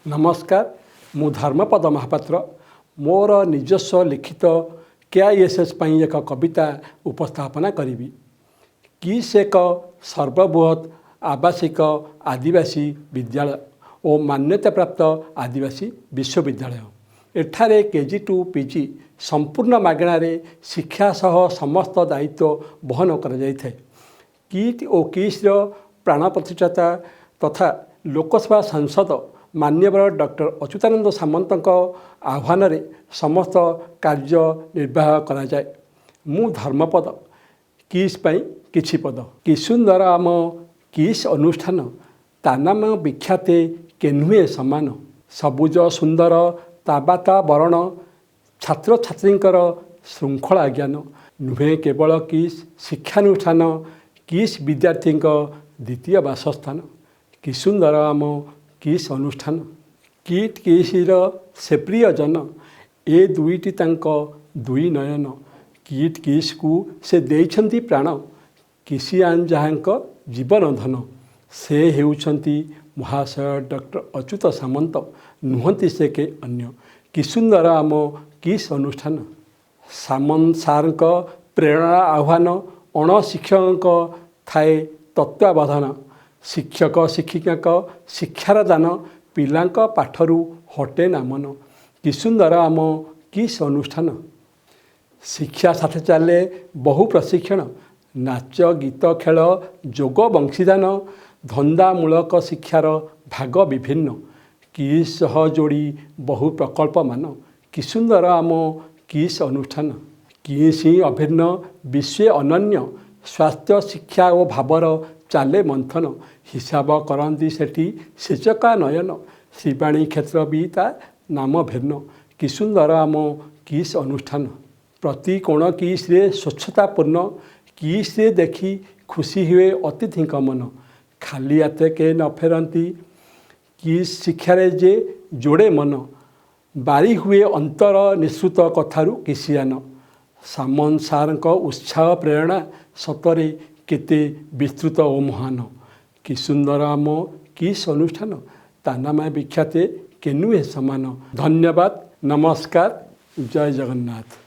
नमस्कार मु धर्मपद महापात्र मोर निजस्व लिखित KISS पई एक कविता उपस्थापना करी किस एक सर्वबृहत आवासिक आदिवासी विद्यालय और मान्यता प्राप्त आदिवासी विश्वविद्यालय एठारे KG टू PG संपूर्ण मागणारे शिक्षा सह समस्त दायित्व बहन कर किट और किस प्राण प्रतिष्ठाता तथा लोकसभा सांसद मान्यवर डॉक्टर अच्युतानंद सामंत आह्वान रे समस्त कार्य निर्वाह करा जाए। मु धर्मपद किस पई किछि पद कि सुंदर आम किस अनुष्ठान ता नाम विख्याते केनुए समान सबुज सुंदर ताबाता वरण छात्र छात्रींकर श्रृंखला ज्ञान नुहे केवल किस शिक्षानुष्ठान किस विद्यार्थी द्वितीय बासस्थान कि सुंदर आम किस अनुष्ठान किट किसिर से प्रियजन ए दुईटी तांको दुई नयन किट किस को से देइछंती प्राण किसी आन जहाँक जीवन धन से हेउछंती महाशय डॉक्टर अच्युत सामंत नुहंती से के अन्य कि सुंदर आम किस अनुष्ठान सामंत सार प्रेरणा आह्वान अण शिक्षक थाए तत्वावधान शिक्षक शिक्षिका शिक्षार दान पिलांक पाठरू हटे नामन कि सुंदर आम किस अनुष्ठान शिक्षा साथे चले बहु प्रशिक्षण नाच गीत खेल जोग वंशीदान धंदामूलक शिक्षार भाग विभिन्न किस सह जोड़ी बहु प्रकल्प मान कि सुंदर आम किस अनुष्ठान किसी अभिन्न विश्व अनन्य स्वास्थ्य शिक्षा और भावर चाले मंथन हिसाब करती सेठी सेचका नयन श्रीवाणी क्षेत्र भी ता नाम भिन्न कि सुंदर आम किस अनुष्ठान प्रति कोण किस स्वच्छतापूर्ण किस देखी खुशी हुए अतिथि मन खाली हाथे के न फेरती किस शिक्षारे जे जोड़े मन बारी हुए अंतर निश्रुत कथारू किसियान सामंत सार उत्साह प्रेरणा सतरे केते विस्तृत और महान कि सुंदर आम किस अनुष्ठान ता नाम विख्याते केनुए समान। धन्यवाद नमस्कार जय जगन्नाथ।